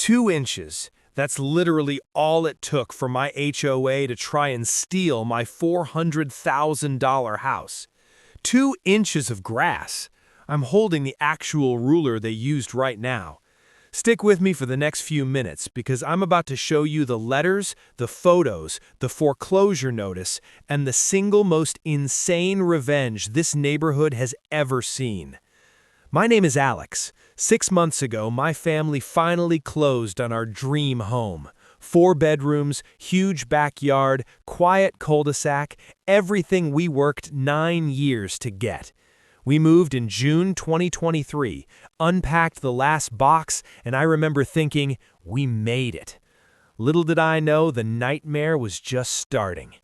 2 inches. That's literally all it took for my HOA to try and steal my $400,000 house. 2 inches of grass. I'm holding the actual ruler they used right now. Stick with me for the next few minutes because I'm about to show you the letters, the photos, the foreclosure notice, and the single most insane revenge this neighborhood has ever seen. My name is Alex. 6 months ago, my family finally closed on our dream home. 4 bedrooms, huge backyard, quiet cul-de-sac, everything we worked 9 years to get. We moved in June 2023, unpacked the last box, and I remember thinking, we made it. Little did I know the nightmare was just starting.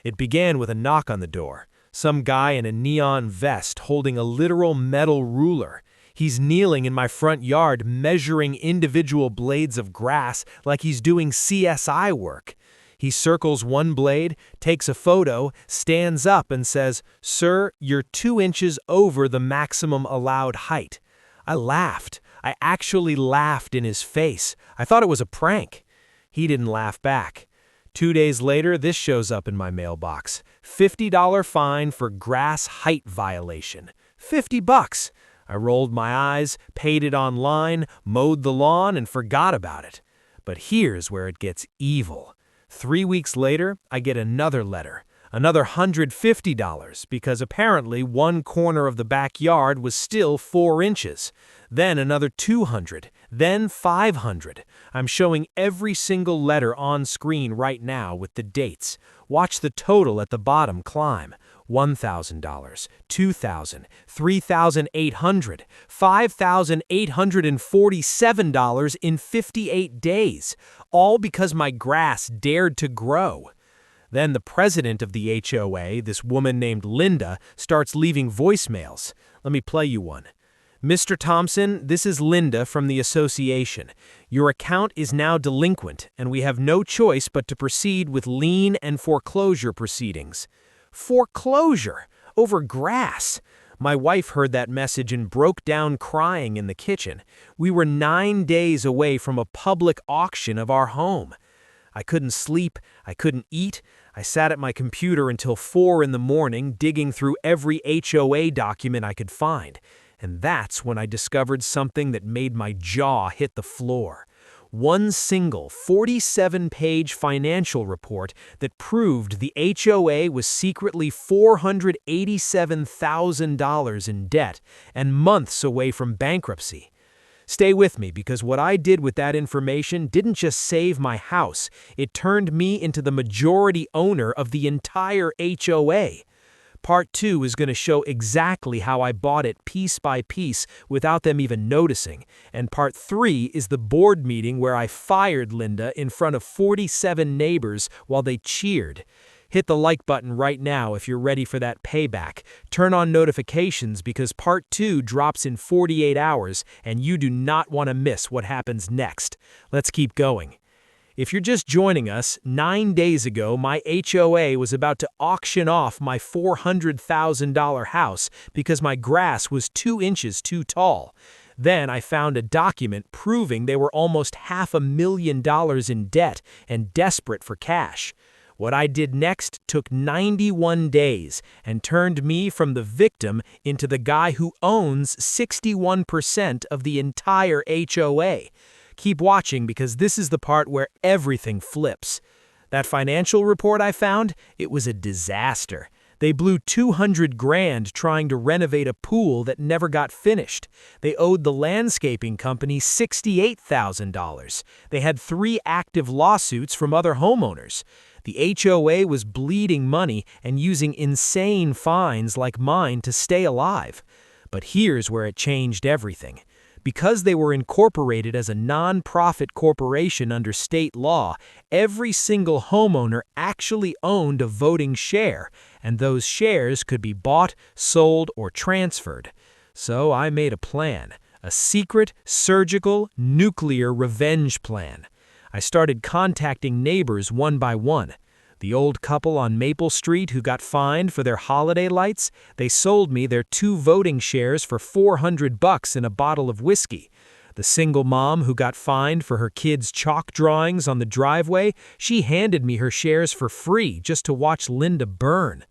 It began with a knock on the door. Some guy in a neon vest holding a literal metal ruler. He's kneeling in my front yard measuring individual blades of grass like he's doing CSI work. He circles one blade, takes a photo, stands up and says, "Sir, you're 2 inches over the maximum allowed height." I laughed. I actually laughed in his face. I thought it was a prank. He didn't laugh back. 2 days later, this shows up in my mailbox. $50 fine for grass height violation. $50. I rolled my eyes, paid it online, mowed the lawn, and forgot about it. But here's where it gets evil. 3 weeks later, I get another letter. Another $150 because apparently one corner of the backyard was still 4 inches. Then another $200, then $500. I'm showing every single letter on screen right now with the dates. Watch the total at the bottom climb. $1,000, $2,000, $3,800, $5,847 in 58 days, all because my grass dared to grow. Then the president of the HOA, this woman named Linda, starts leaving voicemails. Let me play you one. "Mr. Thompson, this is Linda from the association. Your account is now delinquent, and we have no choice but to proceed with lien and foreclosure proceedings." Foreclosure over grass. My wife heard that message and broke down crying in the kitchen. We were 9 days away from a public auction of our home. I couldn't sleep, I couldn't eat. I sat at my computer until 4 in the morning digging through every HOA document I could find. And that's when I discovered something that made my jaw hit the floor. One single 47-page financial report that proved the HOA was secretly $487,000 in debt and months away from bankruptcy. Stay with me because what I did with that information didn't just save my house, it turned me into the majority owner of the entire HOA. Part 2 is going to show exactly how I bought it piece by piece without them even noticing. And Part 3 is the board meeting where I fired Linda in front of 47 neighbors while they cheered. Hit the like button right now if you're ready for that payback. Turn on notifications because Part 2 drops in 48 hours and you do not want to miss what happens next. Let's keep going. If you're just joining us, 9 days ago, my HOA was about to auction off my $400,000 house because my grass was 2 inches too tall. Then I found a document proving they were almost $500,000 in debt and desperate for cash. What I did next took 91 days and turned me from the victim into the guy who owns 61% of the entire HOA. Keep watching because this is the part where everything flips. That financial report I found, it was a disaster. They blew $200,000 trying to renovate a pool that never got finished. They owed the landscaping company $68,000. They had 3 active lawsuits from other homeowners. The HOA was bleeding money and using insane fines like mine to stay alive. But here's where it changed everything. Because they were incorporated as a non-profit corporation under state law, every single homeowner actually owned a voting share, and those shares could be bought, sold, or transferred. So I made a plan, a secret, surgical, nuclear revenge plan. I started contacting neighbors one by one. The old couple on Maple Street who got fined for their holiday lights, they sold me their 2 voting shares for $400 in a bottle of whiskey. The single mom who got fined for her kids' chalk drawings on the driveway, she handed me her shares for free just to watch Linda burn.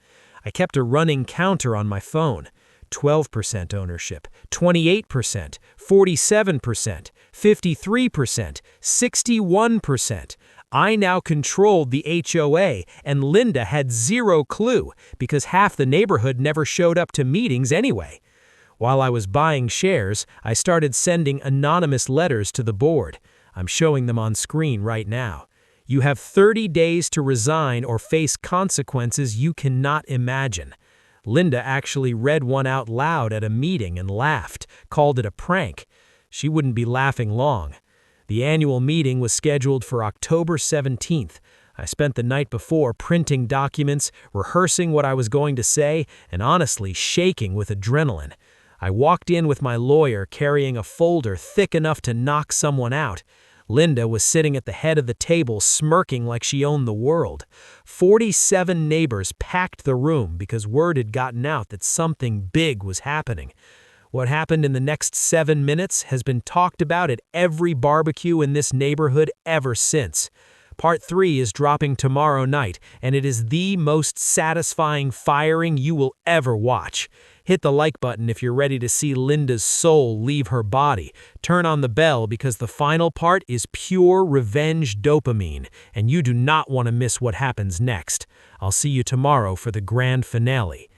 I kept a running counter on my phone. 12% ownership, 28%, 47%, 53%, 61%. I now controlled the HOA, and Linda had zero clue because half the neighborhood never showed up to meetings anyway. While I was buying shares, I started sending anonymous letters to the board. I'm showing them on screen right now. You have 30 days to resign or face consequences you cannot imagine. Linda actually read one out loud at a meeting and laughed, called it a prank. She wouldn't be laughing long. The annual meeting was scheduled for October 17th. I spent the night before printing documents, rehearsing what I was going to say, and honestly shaking with adrenaline. I walked in with my lawyer carrying a folder thick enough to knock someone out. Linda was sitting at the head of the table smirking like she owned the world. 47 neighbors packed the room because word had gotten out that something big was happening. What happened in the next 7 minutes has been talked about at every barbecue in this neighborhood ever since. Part 3 is dropping tomorrow night, and it is the most satisfying firing you will ever watch. Hit the like button if you're ready to see Linda's soul leave her body. Turn on the bell because the final part is pure revenge dopamine, and you do not want to miss what happens next. I'll see you tomorrow for the grand finale.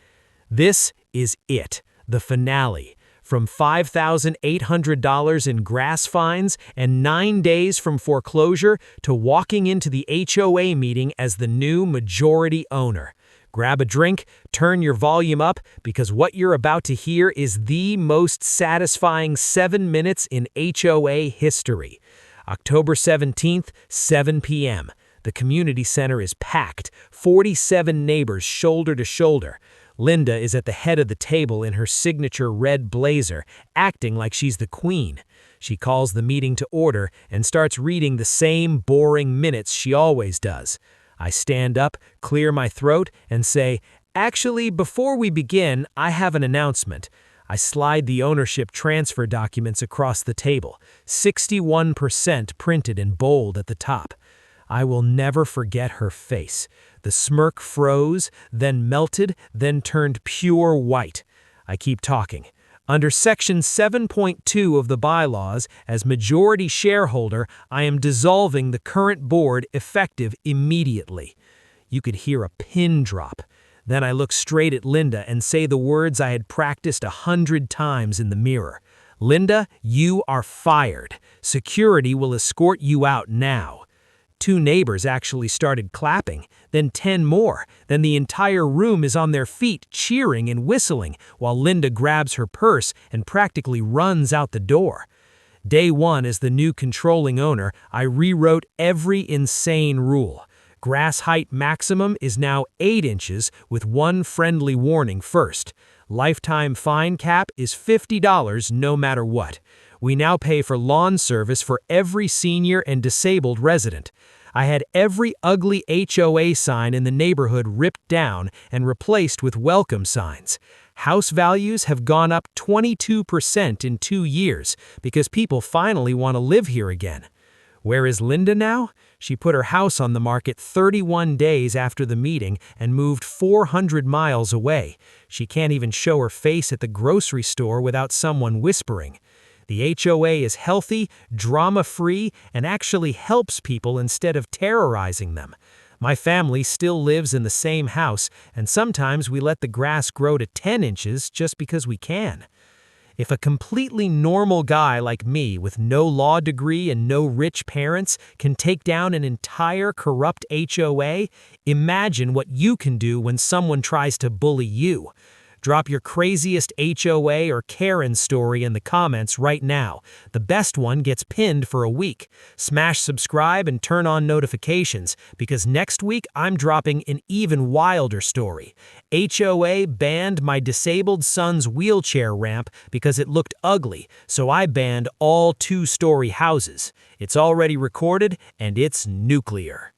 This is it, the finale. From $5,800 in grass fines and 9 days from foreclosure to walking into the HOA meeting as the new majority owner. Grab a drink, turn your volume up, because what you're about to hear is the most satisfying 7 minutes in HOA history. October 17th, 7 p.m. The community center is packed, 47 neighbors shoulder to shoulder. Linda is at the head of the table in her signature red blazer, acting like she's the queen. She calls the meeting to order and starts reading the same boring minutes she always does. I stand up, clear my throat, and say, "Actually, before we begin, I have an announcement." I slide the ownership transfer documents across the table, 61% printed in bold at the top. I will never forget her face. The smirk froze, then melted, then turned pure white. I keep talking. Under Section 7.2 of the bylaws, as majority shareholder, I am dissolving the current board effective immediately. You could hear a pin drop. Then I look straight at Linda and say the words I had practiced 100 times in the mirror. Linda, you are fired. Security will escort you out now. 2 neighbors actually started clapping, then 10 more. Then the entire room is on their feet, cheering and whistling, while Linda grabs her purse and practically runs out the door. Day 1 as the new controlling owner, I rewrote every insane rule. Grass height maximum is now 8 inches with one friendly warning first. Lifetime fine cap is $50 no matter what. We now pay for lawn service for every senior and disabled resident. I had every ugly HOA sign in the neighborhood ripped down and replaced with welcome signs. House values have gone up 22% in 2 years because people finally want to live here again. Where is Linda now? She put her house on the market 31 days after the meeting and moved 400 miles away. She can't even show her face at the grocery store without someone whispering. The HOA is healthy, drama-free, and actually helps people instead of terrorizing them. My family still lives in the same house, and sometimes we let the grass grow to 10 inches just because we can. If a completely normal guy like me with no law degree and no rich parents can take down an entire corrupt HOA, imagine what you can do when someone tries to bully you. Drop your craziest HOA or Karen story in the comments right now. The best one gets pinned for a week. Smash subscribe and turn on notifications because next week I'm dropping an even wilder story. HOA banned my disabled son's wheelchair ramp because it looked ugly, so I banned all 2-story houses. It's already recorded and it's nuclear.